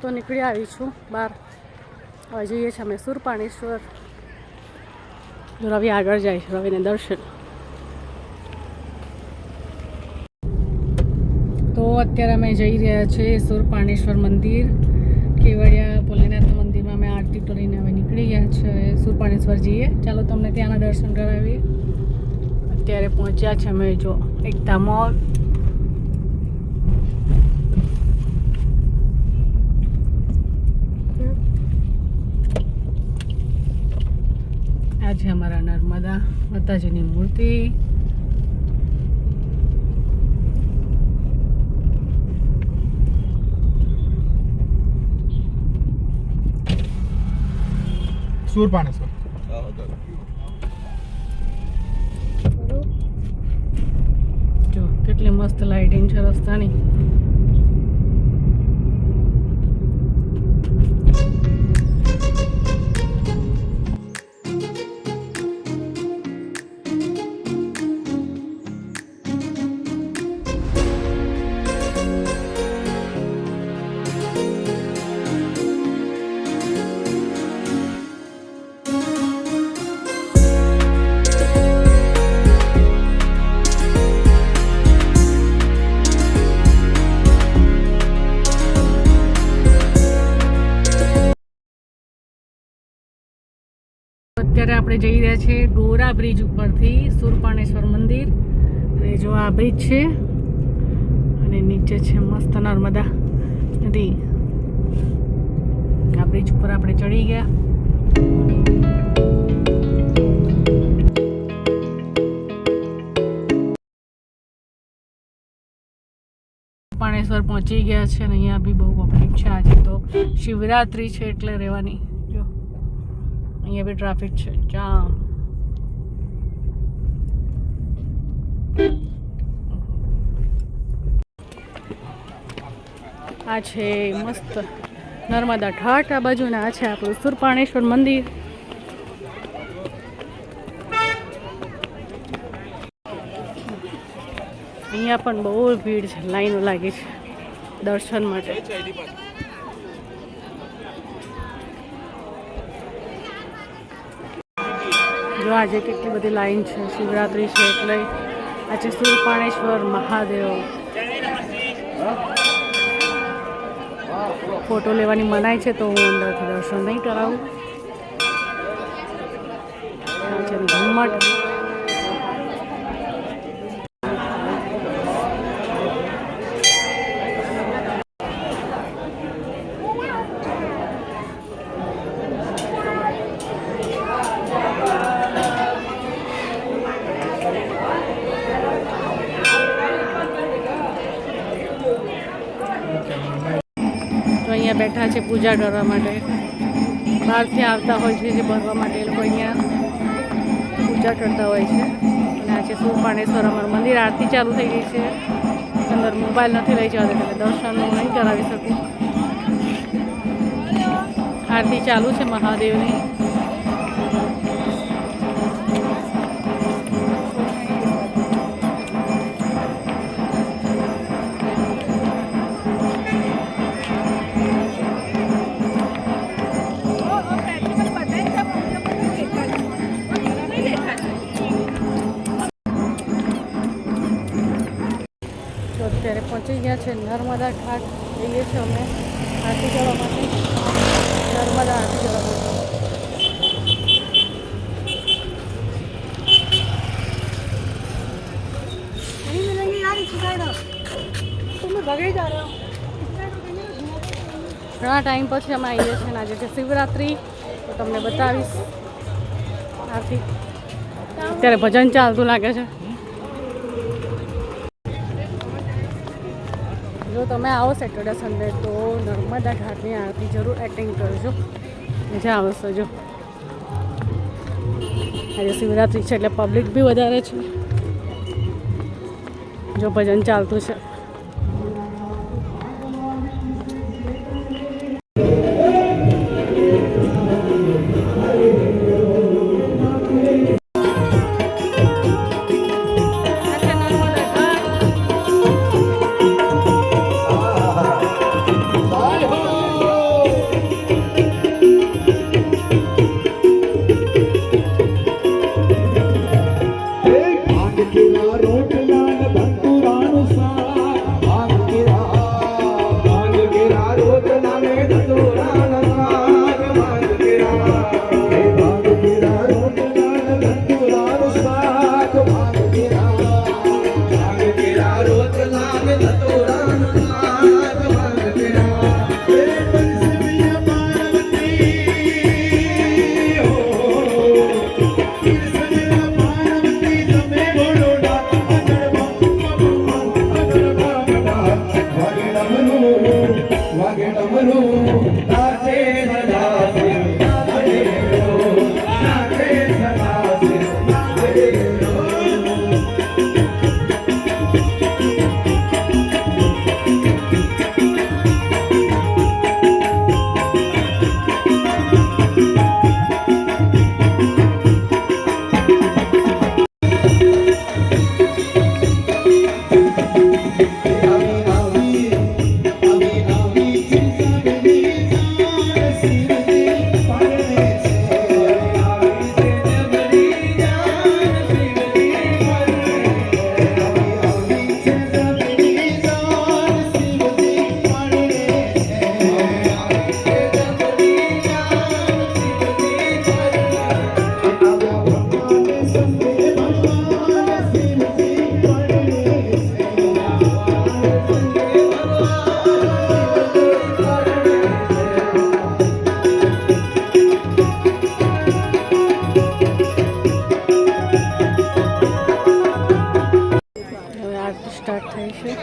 તો નીકળી આવી છું બહાર. હવે જઈએ છીએ અમે સુરપાણેશ્વર. રવિ આગળ જાય છે, રવિને દર્શન. તો અત્યારે અમે જઈ રહ્યા છીએ સુરપાણેશ્વર મંદિર. કેવડિયા ભોલેનાથ મંદિરમાં અમે આરતી કરીને હવે નીકળી ગયા છે સુરપાણેશ્વર જઈએ. ચાલો તમને ત્યાંના દર્શન કરાવીએ. અત્યારે પહોંચ્યા છે અમે જો એકતા મોલ. આ છે અમારા નર્મદા માતાજીની મૂર્તિ. સુરપાણેશ્વર જો કેટલી મસ્ત લાઇટિંગ છે રસ્તાની. અત્યારે આપણે જઈ રહ્યા છીએ ડોરા બ્રિજ ઉપરથી સુરપાણેશ્વર મંદિર. અને જો આ બ્રિજ છે અને નીચે છે મસ્ત નર્મદા નદી. આ બ્રિજ ઉપર આપણે ચડી ગયા. સુરપાણેશ્વર પહોંચી ગયા છે અને અહીંયા બી બહુ પબ્લિક છે. આજે તો શિવરાત્રી છે એટલે રહેવાની. જો અહીંયા બી ટ્રાફિક છે, જામ. આ છે મસ્ત નર્મદા ઘાટ આ બાજુ, ને આ છે આપણું સુરપાણેશ્વર મંદિર. અહીંયા પણ બહુ ભીડ છે, લાઈનો લાગી છે દર્શન માટે. જો આજે કેટલી બધી લાઈન છે, શિવરાત્રી છે એટલે. આજે સુરપાણેશ્વર મહાદેવ. ફોટો લેવાની મનાઈ છે તો હું અંદરથી દર્શન નહીં કરાવું. આ છે ઘુમ્મટ. અહીંયા બેઠા છે પૂજા કરવા માટે. બહારથી આવતા હોય છે જે ભરવા માટે, એ લોકો અહીંયા પૂજા કરતા હોય છે. અને આ છે સુરપાણેશ્વર અમારું મંદિર. આરતી ચાલુ થઈ ગઈ છે. અંદર મોબાઈલ નથી લઈ જવા એટલે દર્શન નહીં કરાવી શકું. આરતી ચાલુ છે મહાદેવની. અત્યારે પહોંચી ગયા છે નર્મદા ઘાટ. જઈએ છીએ અમે આરતી કરવા માટે. નર્મદા આરતી કરવા માટે. ઘણા ટાઈમ પછી અમે આવીએ છીએ. આજે છે શિવરાત્રી, તો તમને બતાવીશ આરતી. અત્યારે ભજન ચાલતું લાગે છે. જો તમે આવો સેટરડે સન્ડે તો નર્મદા ઘાટની આરતી જરૂર એટેન્ડ કરજો, મજા આવશે. જો આજે શિવરાત્રી છે એટલે પબ્લિક બી વધારે છે. જો ભજન ચાલતું છે. હવે આરતી સ્ટાર્ટ થઈ છે.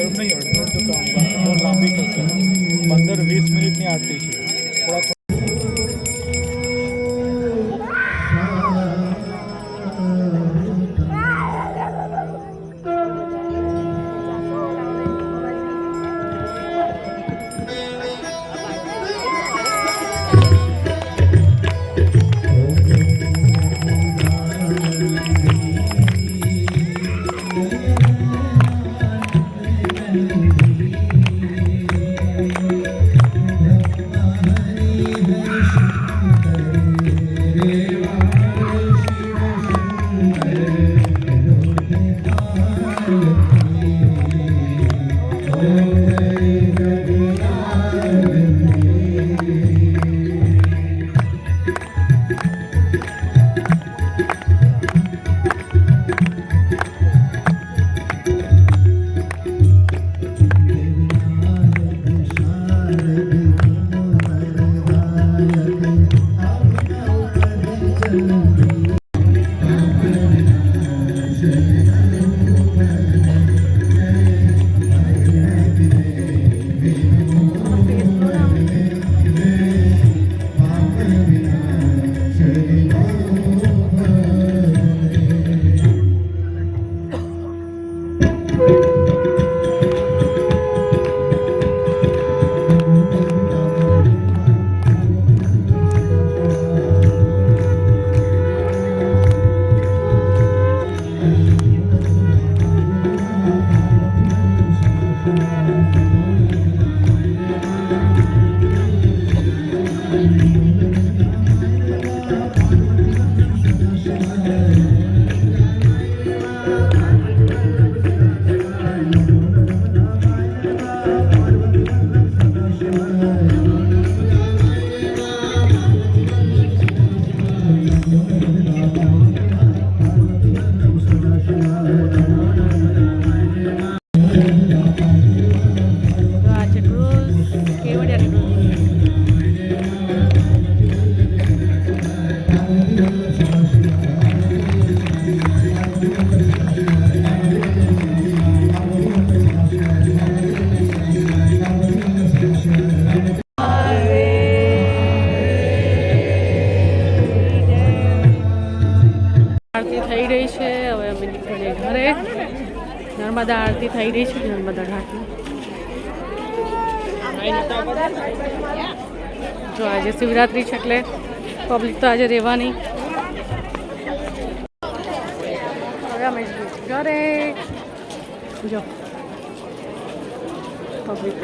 અડધો નહીં, અડધો તો બહુ લાંબી થશે. 15-20 મિનિટની આરતી છે. થોડા આરતી થઈ રહી છે. હવે અમે નીકળીએ ઘરે. નર્મદા આરતી થઈ રહી છે નર્મદા ઘાટની. જો આજે શિવરાત્રી છે એટલે પબ્લિક તો આજે રહેવાની. હવે અમે ઘરે જો પબ્લિક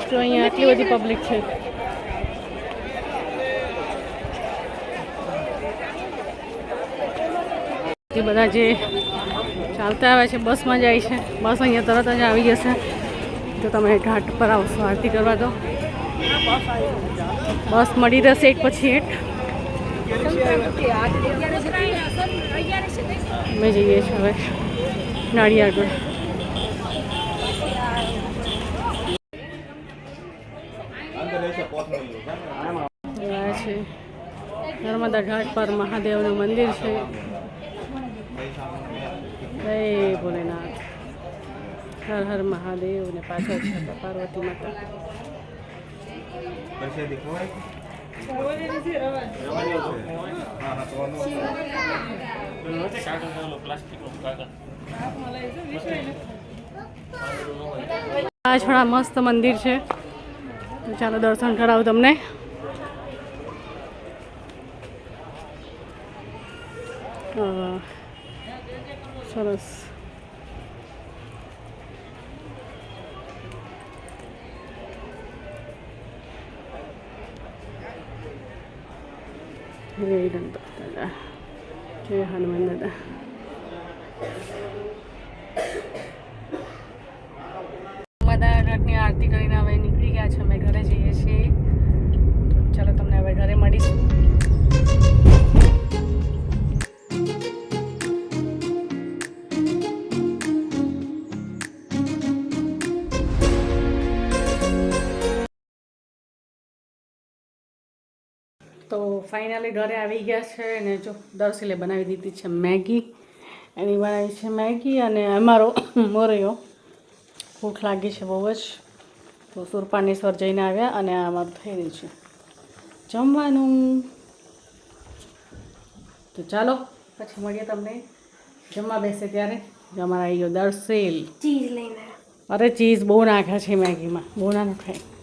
તો અહીંયા આટલી બધી પબ્લિક છે. એ બધા જે ચાલતા આવે છે બસમાં જાય છે. બસ અહીંયા તરત જ આવી જશે. જો તમે ઘાટ પર આવશો આરતી કરવા તો બસ મળી રહેશે એક પછી એક. અમે જઈએ છીએ હવે નાળી આગળ. છે નર્મદા ઘાટ પર મહાદેવનું મંદિર છે. જય ભોલેનાથ, હર હર મહાદેવ. ને પાછળ છે પાર્વતી માતા. આ થોડા મસ્ત મંદિર છે. ચાલો દર્શન કરાવું તમને. સરસ. જય ગણપત દાદા, જય હનુમાન દાદા. નર્મદા ઘાટની આરતી કરીને હવે નીકળી ગયા છે. અમે ઘરે જઈએ છીએ. ચાલો તમને હવે ઘરે મળીશું. તો ફાઇનલી ઘરે આવી ગયા છે અને જો દર્શીલે બનાવી દીધી છે મેગી. એની બનાવી છે મેગી અને અમારો મોરૈયો. ભૂખ લાગી છે બહુ જ, તો સુરપાનેશ્વર જઈને આવ્યા અને આમાં થઈ રહ્યું છે જમવાનું. તો ચાલો પછી મળીએ તમને જમવા બેસે ત્યારે. અમારા આવી ગયો દર્શીલ. ચીઝ લઈને. અરે ચીઝ બહુ નાખ્યા છે મેગીમાં, બહુ ના નખાય.